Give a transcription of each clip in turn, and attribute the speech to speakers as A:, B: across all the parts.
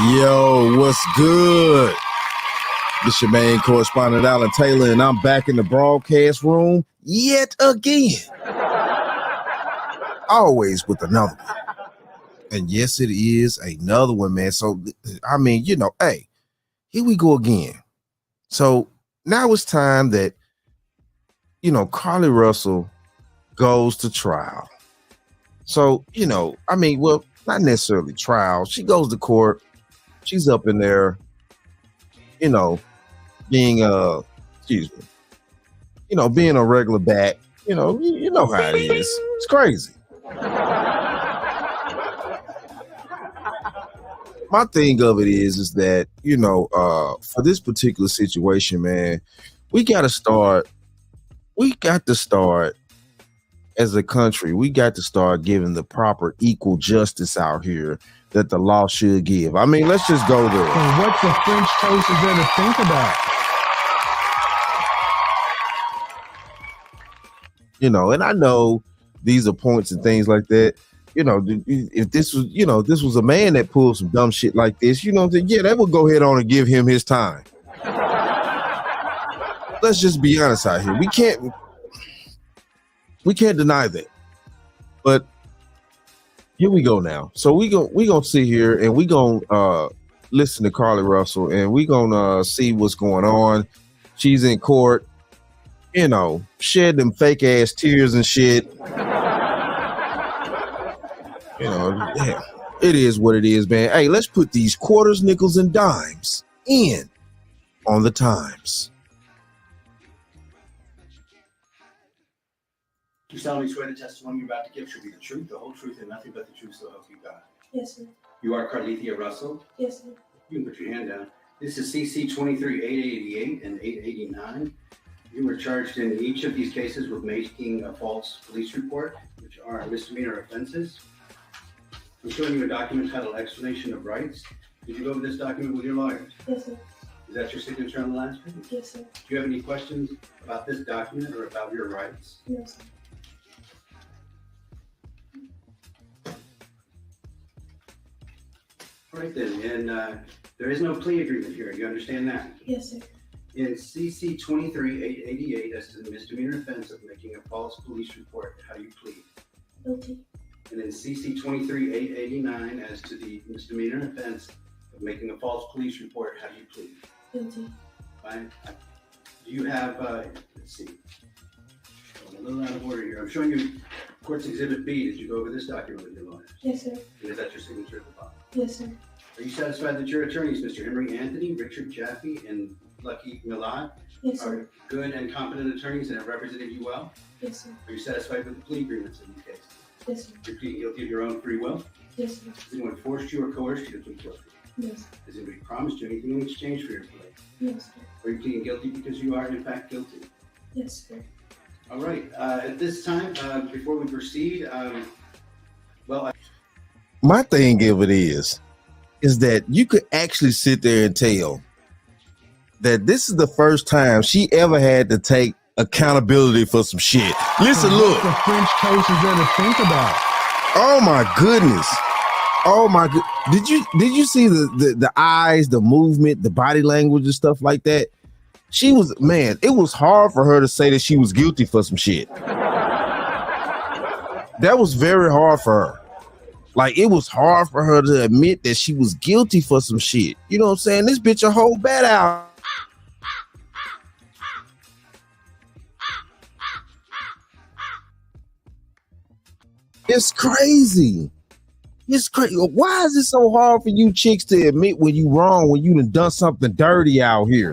A: Yo, what's good? This your main correspondent, Alan Taylor, and I'm back in the broadcast room yet again. Always with another one. And yes, it is another one, man. So, I mean, hey, here we go again. So now it's time that, Carlee Russell goes to trial. So, well, not necessarily trial. She goes to court. She's up in there, being being a regular bat. You know how it is. It's crazy. My thing of it is that, for this particular situation, man, we got to start as a country, we got to start giving the proper equal justice out here that the law should give. I mean, let's just go there.
B: And what the French toast is there to think about?
A: And I know these are points and things like that. If this was a man that pulled some dumb shit like this, that would go ahead on and give him his time. Let's just be honest out here. We can't deny that. But here we go now. So we gonna sit here and we gonna listen to Carlee Russell and we gonna see what's going on. She's in court, shed them fake ass tears and shit. It is what it is, man. Hey, let's put these quarters, nickels, and dimes in on the times.
C: You solemnly swear the testimony you're about to give should be the truth, the whole truth, and nothing but the truth, so help you God.
D: Yes, sir.
C: You are CARLEE Russell?
D: Yes, sir.
C: You can put your hand down. This is CC 23-888 and 889. You were charged in each of these cases with making a false police report, which are misdemeanor offenses. I'm showing you a document titled Explanation of Rights. Did you go over this document with your lawyers?
D: Yes, sir.
C: Is that your signature on the last page?
D: Yes, sir.
C: Do you have any questions about this document or about your rights?
D: No, sir.
C: All right then, and there is no plea agreement here. You understand that?
D: Yes, sir.
C: In CC 23-888, as to the misdemeanor offense of making a false police report, how do you plead?
D: Guilty.
C: And in CC 23-889, as to the misdemeanor offense of making a false police report, how do you plead?
D: Guilty.
C: Fine. Do you have, let's see, I'm a little out of order here. I'm showing you Court's Exhibit B. Did you go over this document with your lawyers?
D: Yes, sir.
C: And is that your signature at the bottom?
D: Yes, sir.
C: Are you satisfied that your attorneys, Mr. Henry Anthony, Richard Jaffe, and Lucky Milad,
D: Yes, sir.
C: are good and competent attorneys and have represented you well?
D: Yes, sir.
C: Are you satisfied with the plea agreements in these cases?
D: Yes, sir.
C: You're pleading guilty of your own free will?
D: Yes, sir.
C: Has anyone forced you or coerced you to plead guilty?
D: Yes, sir.
C: Has anybody promised you anything in exchange for your plea?
D: Yes, sir.
C: Are you pleading guilty because you are in fact guilty?
D: Yes, sir.
C: All right. At this time, before we proceed,
A: My thing of it is that you could actually sit there and tell that this is the first time she ever had to take accountability for some shit. Listen,
B: And
A: look.
B: what the French toast is there to think about?
A: Oh my goodness. Oh my god. Did you see the eyes, the movement, the body language and stuff like that? She was, man, it was hard for her to say that she was guilty for some shit. That was very hard for her. Like, it was hard for her to admit that she was guilty for some shit. You know what I'm saying? This bitch a whole bat out. It's crazy. It's crazy. Why is it so hard for you chicks to admit when you wrong, when you done something dirty out here?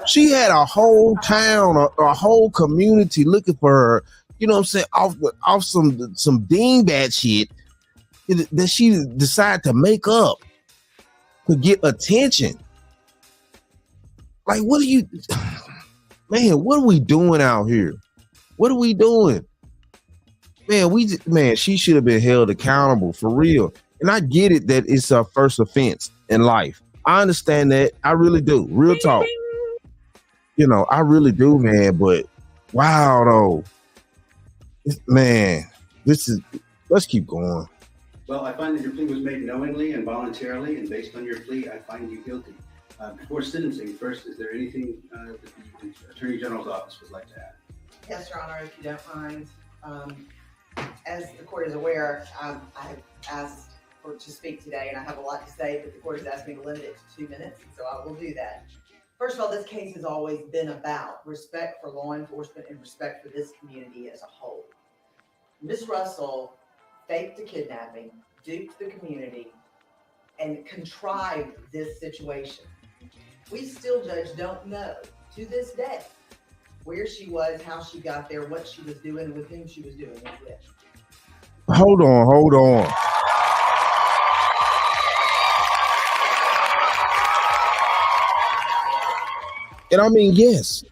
A: She had a whole town, a whole community looking for her. You know what I'm saying? Off some dingbat shit that she decided to make up to get attention. Like, what are we doing out here? What are we doing? Man, she should have been held accountable for real. And I get it that it's her first offense in life. I understand that. I really do. Real talk. I really do, man. But wow, though. Man, let's keep going.
C: Well, I find that your plea was made knowingly and voluntarily, and based on your plea, I find you guilty. Before sentencing, first, is there anything that the Attorney General's office would like to add?
E: Yes, Your Honor, if you don't mind. As the court is aware, I have asked to speak today, and I have a lot to say, but the court has asked me to limit it to 2 minutes, so I will do that. First of all, this case has always been about respect for law enforcement and respect for this community as a whole. Ms. Russell faked a kidnapping, duped the community, and contrived this situation. We still, Judge, don't know to this day where she was, how she got there, what she was doing, with whom she was doing it with.
A: Hold on. And I mean, yes,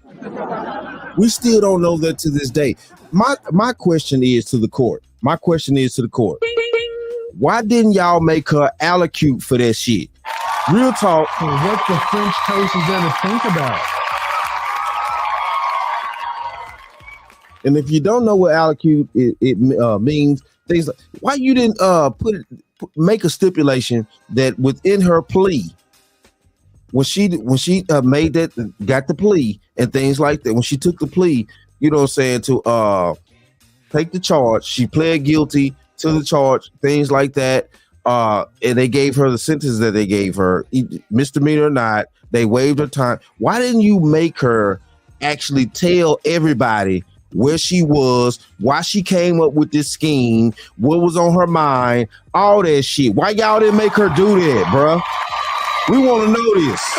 A: we still don't know that to this day. My question is to the court. Why didn't y'all make her allocute for that shit? Real talk.
B: What the French toast is there to think about?
A: And if you don't know what allocute means, things like, why you didn't make a stipulation that within her plea, when she made that, got the plea and things like that, when she took the plea, you know what I'm saying, to take the charge, she pled guilty to the charge, things like that, and they gave her the sentence that they gave her, misdemeanor or not, they waived her time. Why didn't you make her actually tell everybody where she was, why she came up with this scheme, what was on her mind, all that shit? Why y'all didn't make her do that, bruh? We want to know this.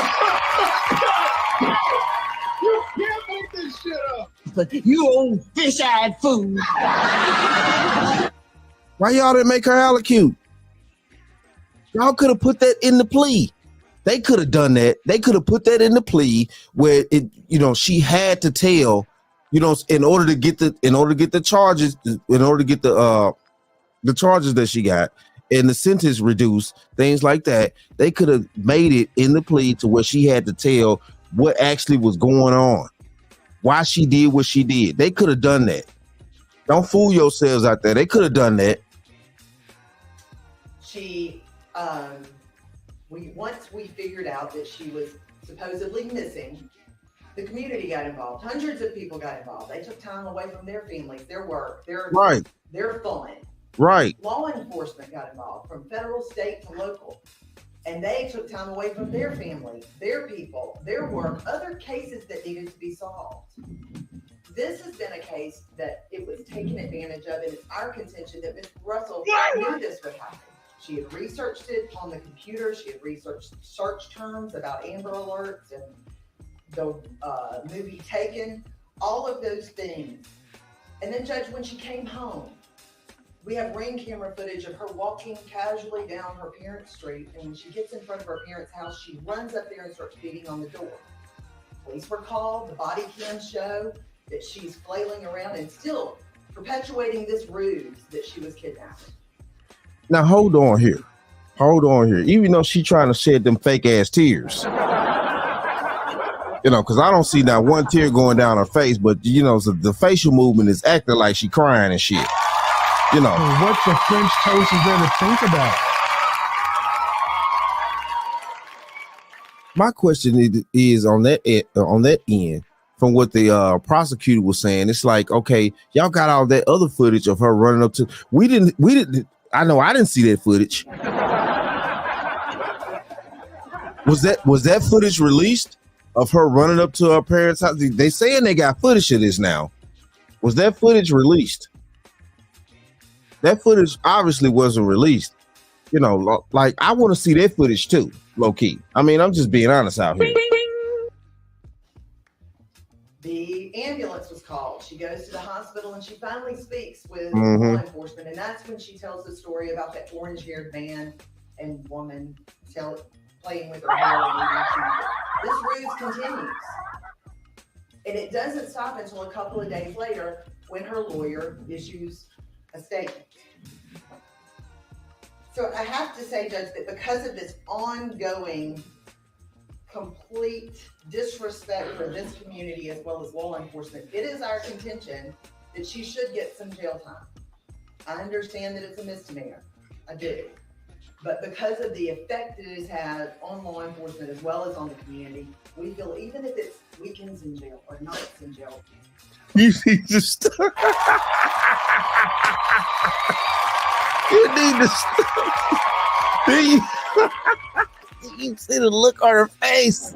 B: You can't make this shit up.
F: But you old fish-eyed fool.
A: Why y'all didn't make her allocute? Y'all could have put that in the plea. They could have done that. They could have put that in the plea where it, you know, she had to tell, you know, in order to get the charges, in order to get the charges that she got and the sentence reduced, things like that. They could have made it in the plea to where she had to tell what actually was going on, why she did what she did. They could have done that. Don't fool yourselves out there. They could have done that.
E: She, once we figured out that she was supposedly missing, the community got involved. Hundreds of people got involved. They took time away from their families, their work, their fun.
A: Right.
E: Law enforcement got involved from federal, state to local. And they took time away from their family, their people, their work, other cases that needed to be solved. This has been a case that it was taken advantage of, and it's our contention that Ms. Russell knew this would happen. She had researched it on the computer. She had researched search terms about Amber Alerts and the movie Taken, all of those things. And then, Judge, when she came home, we have ring camera footage of her walking casually down her parents' street, and when she gets in front of her parents' house, she runs up there and starts beating on the door. Police were called. The body cams show that she's flailing around and still perpetuating this ruse that she was kidnapped.
A: Now hold on here. Even though she trying to shed them fake ass tears, you know, because I don't see not one tear going down her face, but you know, the facial movement is acting like she crying and shit. You know,
B: what the French toast is there to think about?
A: My question is on that end, from what the prosecutor was saying, it's like, okay, y'all got all that other footage of her running up to. We didn't. I know I didn't see that footage. Was that footage released of her running up to her parents' house? They saying they got footage of this now. Was that footage released? That footage obviously wasn't released. You know, like I want to see that footage too, low key. I mean, I'm just being honest out here.
E: The ambulance was called. She goes to the hospital and she finally speaks with law enforcement. And that's when she tells the story about that orange-haired man and woman playing with her hair. This ruse continues. And it doesn't stop until a couple of days later when her lawyer issues a statement. So I have to say, Judge, that because of this ongoing complete disrespect for this community as well as law enforcement, it is our contention that she should get some jail time. I understand that it's a misdemeanor. I do. But because of the effect that it has had on law enforcement as well as on the community, we feel even if it's weekends in jail or nights in jail.
A: You need to stop. You need to stop. You see the look on her face.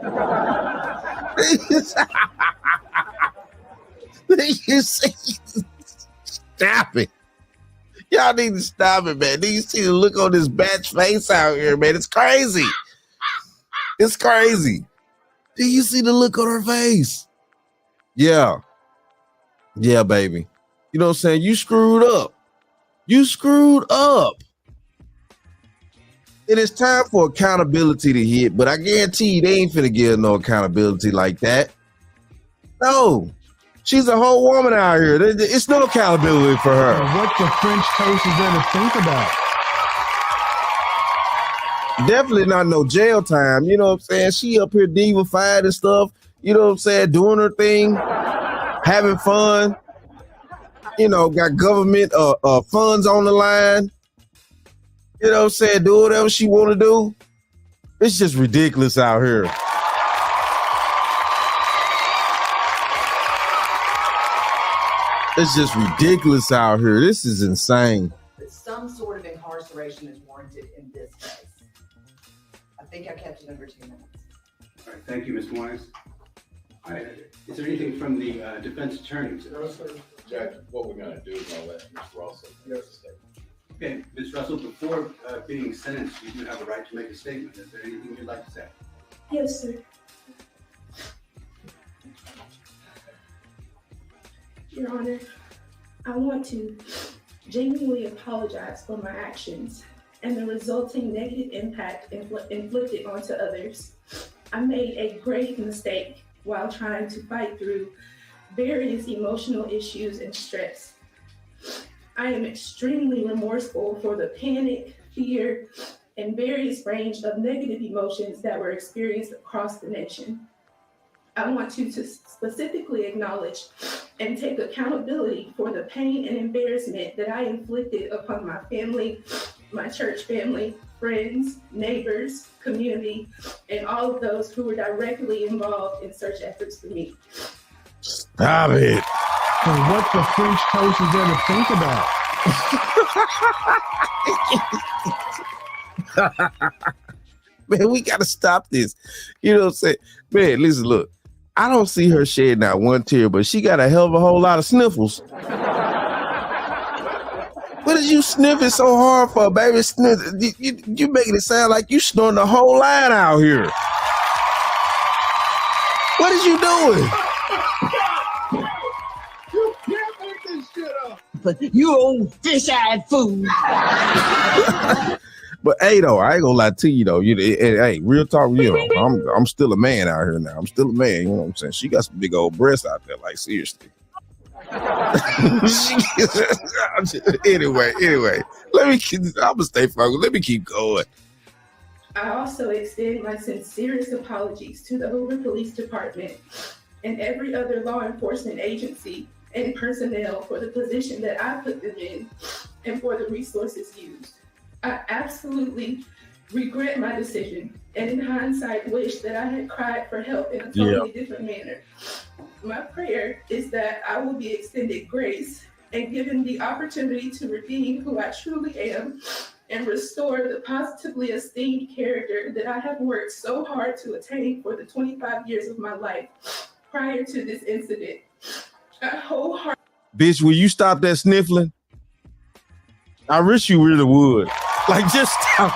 A: You see, stop it. Y'all need to stop it, man. Do you see the look on this batch face out here, man? It's crazy. It's crazy. Do you see the look on her face? Yeah. Yeah, baby. You know what I'm saying? You screwed up. You screwed up. It is time for accountability to hit, but I guarantee you they ain't finna give no accountability like that. No. She's a whole woman out here. It's no accountability for her.
B: What the French toast is there to think about?
A: Definitely not no jail time. You know what I'm saying? She up here diva-fied and stuff. You know what I'm saying? Doing her thing, having fun. You know, got government funds on the line. You know what I'm saying? Do whatever she want to do. It's just ridiculous out here. It's just ridiculous out here. This is insane.
E: That some sort of incarceration is warranted in this case. I think I kept it under 2 minutes.
C: All right, thank you, Ms. Morris. All right, is there anything from the defense attorney?
G: No, sir. Judge, what we're gonna do is gonna let Mr. Russell make a statement.
C: Okay, Ms. Russell, before being sentenced, you do have a right to make a statement. Is there anything you'd like to say?
D: Yes, sir. Your Honor, I want to genuinely apologize for my actions and the resulting negative impact inflicted onto others. I made a grave mistake while trying to fight through various emotional issues and stress. I am extremely remorseful for the panic, fear, and various range of negative emotions that were experienced across the nation. I want to specifically acknowledge and take accountability for the pain and embarrassment that I inflicted upon my family, my church family, friends, neighbors, community, and all of those who were directly involved in search efforts for me.
A: Stop it.
B: And what the French toast is there to think about?
A: Man, we got to stop this. You know what I'm saying? Man, listen, look. I don't see her shedding not one tear, but she got a hell of a whole lot of sniffles. What is you sniffing so hard for, baby? You making it sound like you snorting the whole line out here. What is you doing?
B: You can't make this shit up.
F: You old fish-eyed fool.
A: But hey, though, I ain't gonna lie to you though. Hey, real talk, you know, I'm still a man out here now. I'm still a man. You know what I'm saying? She got some big old breasts out there. Like seriously. Anyway, I'm gonna stay focused. Let me keep going.
D: I also extend my sincerest apologies to the Hoover Police Department and every other law enforcement agency and personnel for the position that I put them in and for the resources used. I absolutely regret my decision and in hindsight wish that I had cried for help in a totally different manner. My prayer is that I will be extended grace and given the opportunity to redeem who I truly am and restore the positively esteemed character that I have worked so hard to attain for the 25 years of my life prior to this incident. I wholeheartedly.
A: Bitch, will you stop that sniffling? I wish you really would. Like, just stop.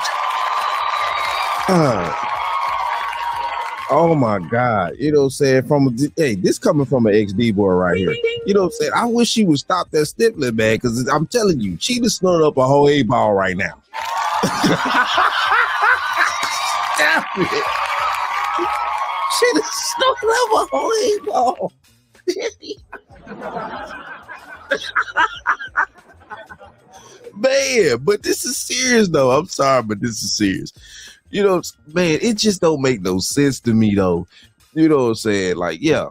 A: Oh my God. You know what I'm saying? This coming from an XD boy right here. You know what I'm saying? I wish she would stop that sniffling, man, because I'm telling you, she just snorted up a whole A-ball right now. Stop it. She just snorted up a whole A-ball. Man, but this is serious though. I'm sorry, but this is serious. You know, man, it just don't make no sense to me though. You know what I'm saying? Like, yeah,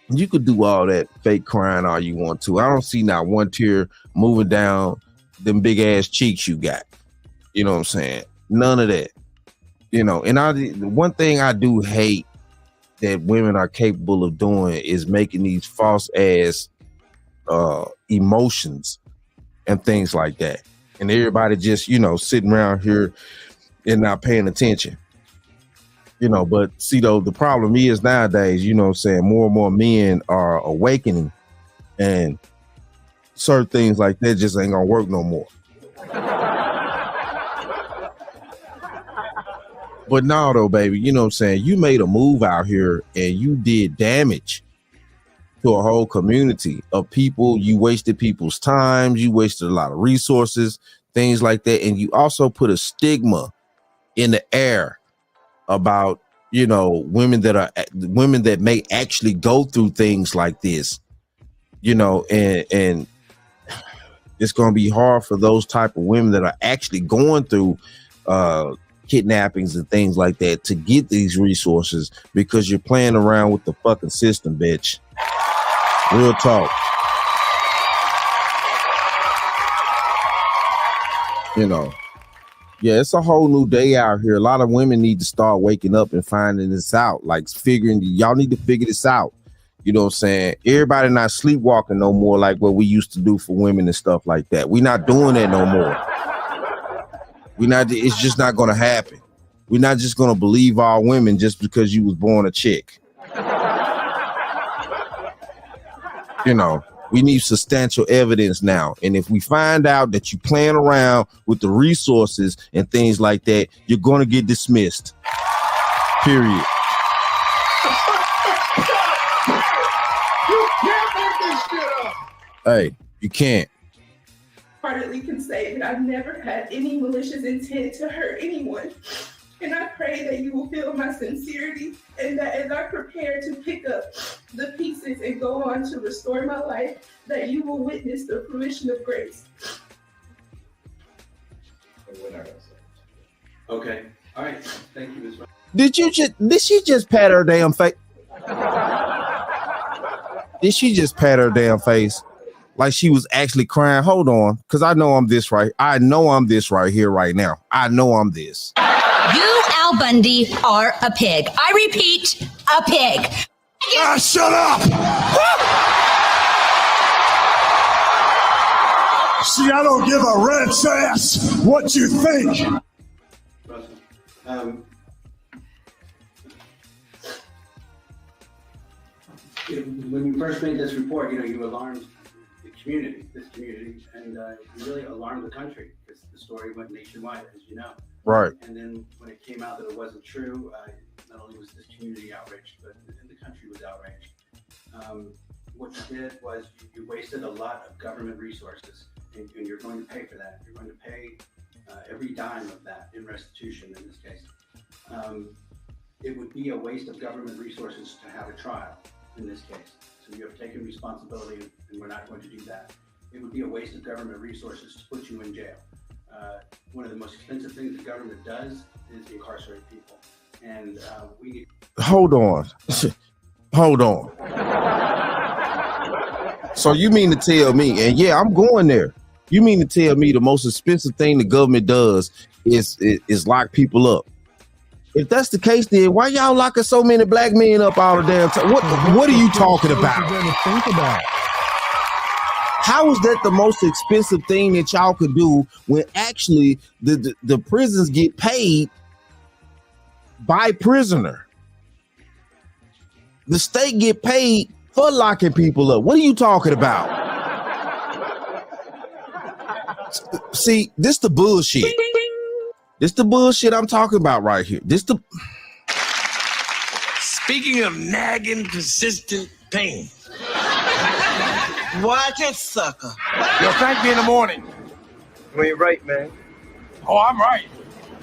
A: you could do all that fake crying all you want to. I don't see not one tear moving down them big ass cheeks you got. You know what I'm saying? None of that. You know, and the one thing I do hate that women are capable of doing is making these false ass emotions and things like that. And everybody just, you know, sitting around here and not paying attention. You know, but see though, the problem is nowadays, you know what I'm saying, more and more men are awakening and certain things like that just ain't gonna work no more. But no though, baby, you know what I'm saying, you made a move out here and you did damage to a whole community of people. You wasted people's time, you wasted a lot of resources, things like that, and you also put a stigma in the air about, you know, women that may actually go through things like this, you know, and it's going to be hard for those type of women that are actually going through kidnappings and things like that to get these resources because you're playing around with the fucking system, bitch. Real talk. You know. Yeah, it's a whole new day out here. A lot of women need to start waking up and finding this out. Like y'all need to figure this out. You know what I'm saying? Everybody not sleepwalking no more like what we used to do for women and stuff like that. We're not doing that no more. It's just not gonna happen. We're not just gonna believe all women just because you was born a chick. You know. We need substantial evidence now. And if we find out that you're playing around with the resources and things like that, you're going to get dismissed. Period.
B: You can't make this shit up.
A: Hey, you can't.
D: Heartedly can say that I've never had any malicious intent to hurt anyone. And I pray that you will feel my sincerity and that as I prepare to pick up the pieces and go on to restore my life, that you will witness the fruition of grace.
C: Okay. All right. Thank you, Ms.
A: Did she just pat her damn face? Did she just pat her damn face? Like she was actually crying? Hold on, because I know I'm this right here right now. I know I'm this.
H: You, Al Bundy, are a pig. I repeat, a pig.
I: Shut up! See, I don't give a rat's ass what you think.
C: Russell, when you first made this report, you know, you alarmed this community, and you really alarmed the country because the story went nationwide, as you know.
A: Right.
C: And then when it came out that it wasn't true, not only was this community outraged, but the country was outraged. What you did was you wasted a lot of government resources, and you're going to pay for that. You're going to pay every dime of that in restitution in this case. It would be a waste of government resources to have a trial in this case. So you have taken responsibility, and we're not going to do that. It would be a waste of government resources to put you in jail. One of the most expensive things the government does is incarcerate people. And we need...
A: Hold on. So you mean to tell me, and yeah, I'm going there. You mean to tell me the most expensive thing the government does is lock people up? If that's the case, then why y'all locking so many black men up all the damn time? What are you talking about? How is that the most expensive thing that y'all could do when actually the prisons get paid by prisoner? The state get paid for locking people up. What are you talking about? See, this the bullshit. This the bullshit I'm talking about right here.
F: Speaking of nagging, persistent pain. Watch it, sucker.
I: Yo, thank me in the morning.
F: You ain't right, man.
I: Oh, I'm right.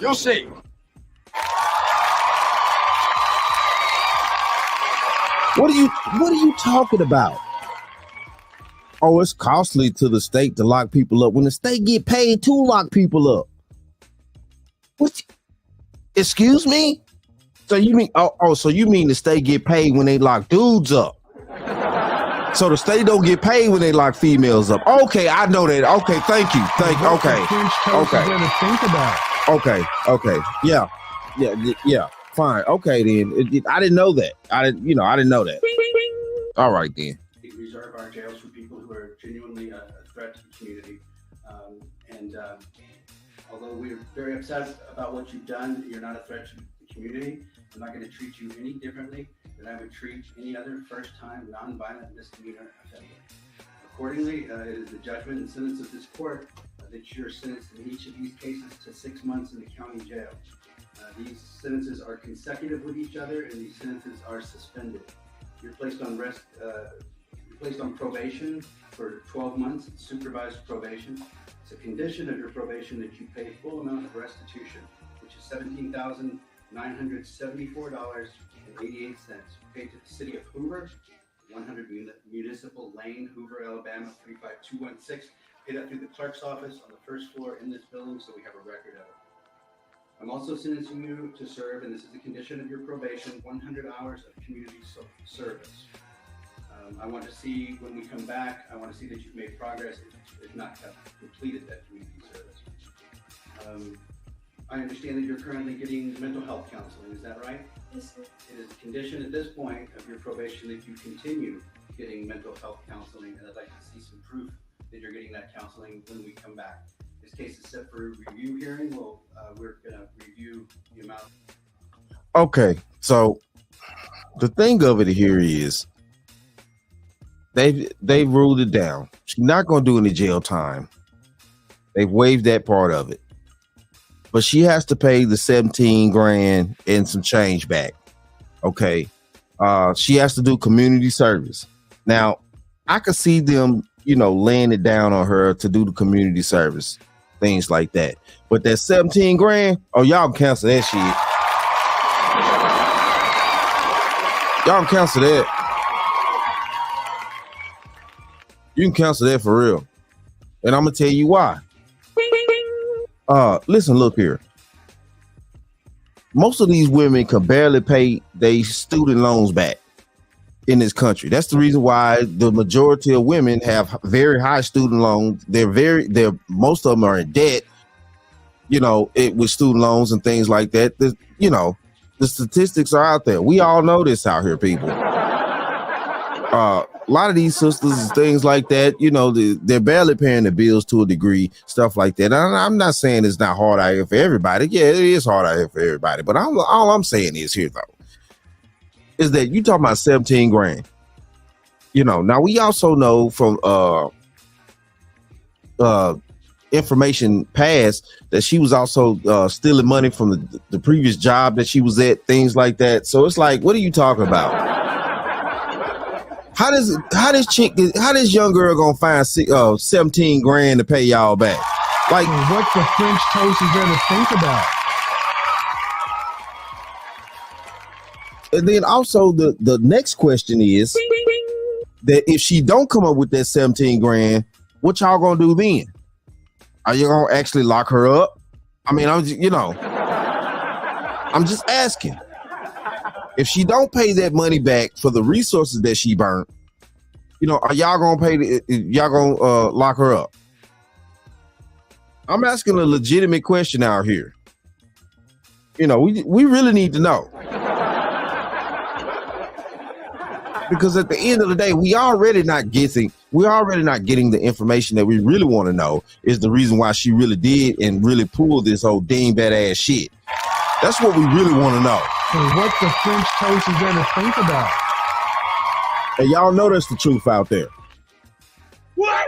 I: You'll see.
A: What are you talking about? Oh, it's costly to the state to lock people up when the state get paid to lock people up. What? Excuse me? So you mean so you mean the state get paid when they lock dudes up? So the state don't get paid when they lock females up. Okay, I know that. Okay, thank you. Okay.
J: French toast is gonna think about.
A: Okay. Yeah. Fine. Okay, then. I didn't know that. I didn't know that. All right, then.
C: We reserve our jails for people who are genuinely a threat to the community. Although we're very upset about what you've done, you're not a threat to the community. I'm not going to treat you any differently than I would treat any other first-time nonviolent misdemeanor offender. Accordingly, it is the judgment and sentence of this court that you're sentenced in each of these cases to 6 months in the county jail. These sentences are consecutive with each other, and these sentences are suspended. You're placed on probation for 12 months, supervised probation. It's a condition of your probation that you pay full amount of restitution, which is $17,974.88, paid to the city of Hoover, 100 Municipal Lane, Hoover, Alabama, 35216. Pay that through the clerk's office on the first floor in this building, so we have a record of it. I'm also sentencing you to serve, and this is a condition of your probation, 100 hours of community service. I want to see, when we come back, I want to see that you've made progress, if not have completed that community service. I understand that you're currently getting mental health counseling, is that right?
D: Yes, sir.
C: It is a condition at this point of your probation that you continue getting mental health counseling, and I'd like to see some proof that you're getting that counseling when we come back. This case is set for a review hearing. We're gonna review the amount.
A: Okay, so the thing of it here is they've ruled it down. She's not gonna do any jail time. They've waived that part of it, but she has to pay the 17 grand and some change back. Okay, she has to do community service. Now, I could see them, laying it down on her to do the community service, things like that. But that 17 grand, oh, y'all can cancel that shit. Y'all can cancel that. You can cancel that for real. And I'm gonna tell you why. Listen, look here. Most of these women can barely pay their student loans back in this country. That's the reason why the majority of women have very high student loans. Most of them are in debt, with student loans and things like that. The statistics are out there. We all know this out here, people. A lot of these sisters and things like that, they're barely paying the bills to a degree, stuff like that. I'm not saying it's not hard out here for everybody. Yeah, it is hard out here for everybody. But all I'm saying is here, though, is that you talking about 17 grand. Now we also know from information past that she was also stealing money from the previous job that she was at, things like that. So it's like, what are you talking about? How this young girl gonna find 17 grand to pay y'all back? Like,
J: what the French toast is gonna think about?
A: And then also the next question is that if she don't come up with that 17 grand, what y'all gonna do then? Are you gonna actually lock her up? I mean, I'm just asking. If she don't pay that money back for the resources that she burnt, are y'all gonna lock her up? I'm asking a legitimate question out here. We really need to know. Because at the end of the day, we already not getting the information that we really want to know is the reason why she really did and really pulled this whole dingbat ass shit. That's what we really want to know.
J: And what the French toast is gonna think about?
A: And y'all know that's the truth out there.
B: What?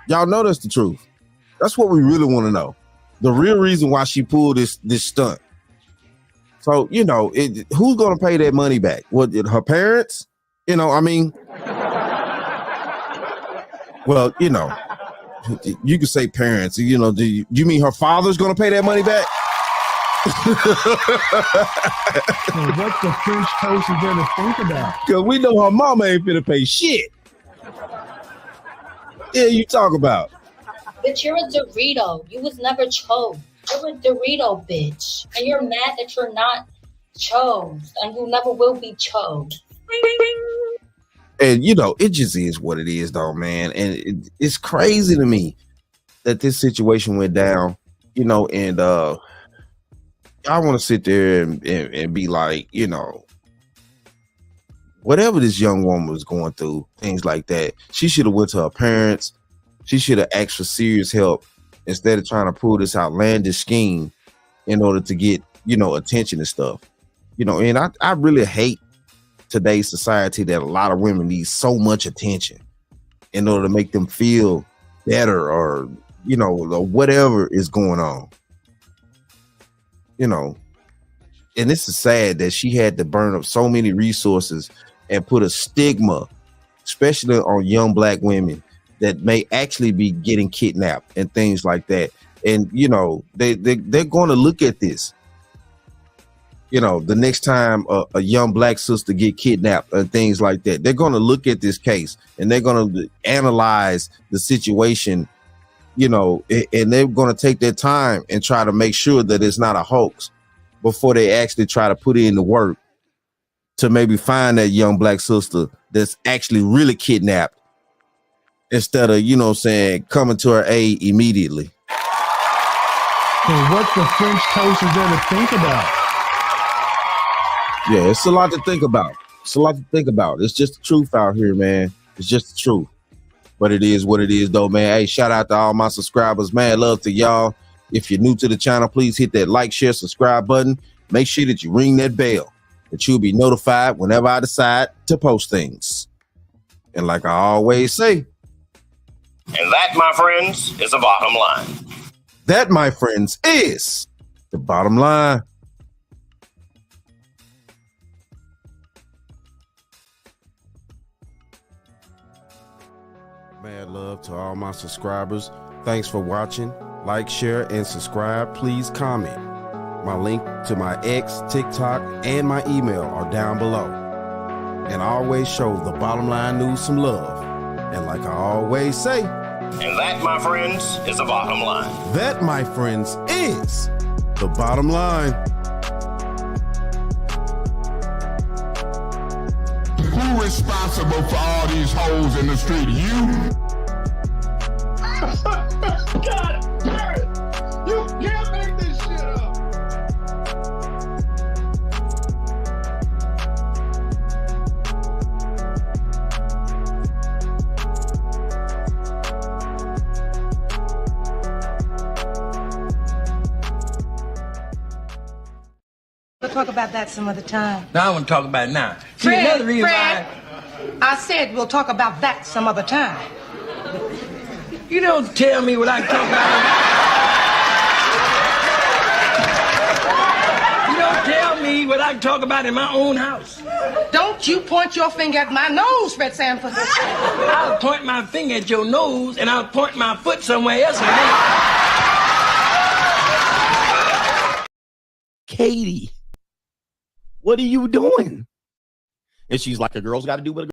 A: Y'all know that's the truth. That's what we really want to know. The real reason why she pulled this stunt. So, who's gonna pay that money back? What, her parents? Well, you could say parents, do you mean her father's gonna pay that money back?
J: And what the French toast is gonna think about?
A: Because we know her mama ain't finna pay shit. Yeah, you talk about.
H: But you're a Dorito. You was never chose. You're a Dorito, bitch. And you're mad that you're not chose. And you never will be chose.
A: And you know, it just is what it is, though, man. And it's crazy to me that this situation went down, you know, and I want to sit there and be like, you know, whatever this young woman was going through, things like that, she should have went to her parents. She should have asked for serious help instead of trying to pull this outlandish scheme in order to get, you know, attention and stuff. You know, and I really hate today's society that a lot of women need so much attention in order to make them feel better, or, you know, or whatever is going on. You know, and this is sad that she had to burn up so many resources and put a stigma, especially on young black women that may actually be getting kidnapped and things like that. And, you know, they're going to look at this, you know, the next time a young black sister get kidnapped and things like that, they're going to look at this case and they're going to analyze the situation, you know, and they're going to take their time and try to make sure that it's not a hoax before they actually try to put in the work to maybe find that young black sister that's actually really kidnapped, instead of, you know what I'm saying, coming to her aid immediately.
J: So what the French toast is there to think about?
A: Yeah, it's a lot to think about. It's a lot to think about. It's just the truth out here, man. It's just the truth. But it is what it is, though, man. Hey, shout out to all my subscribers, man. Love to y'all. If you're new to the channel, please hit that like, share, subscribe button. Make sure that you ring that bell, that you'll be notified whenever I decide to post things. And like I always say,
F: And that, my friends, is the bottom line.
A: that, my friends, is the bottom line. Mad love to all my subscribers. Thanks for watching. Like, share, and subscribe. Please comment. My link to my X, TikTok, and my email are down below. And I always show the bottom line news some love. And like I always say,
F: And that, my friends, is the bottom line.
A: that, my friends, is the bottom line.
I: Who responsible for all these hoes in the street? You?
B: God damn it! You can't make this shit up!
K: We'll talk about that some other time.
F: Now I want to talk about it now. See,
K: Fred,
F: another reason
K: Fred, I said we'll talk about that some other time.
F: you don't tell me what I can talk about. You don't tell me what I can talk about in my own house.
K: Don't you point your finger at my nose, Fred Sanford.
F: I'll point my finger at your nose and I'll point my foot somewhere else.
L: Katie, what are you doing? And she's like, a girl's got to do what a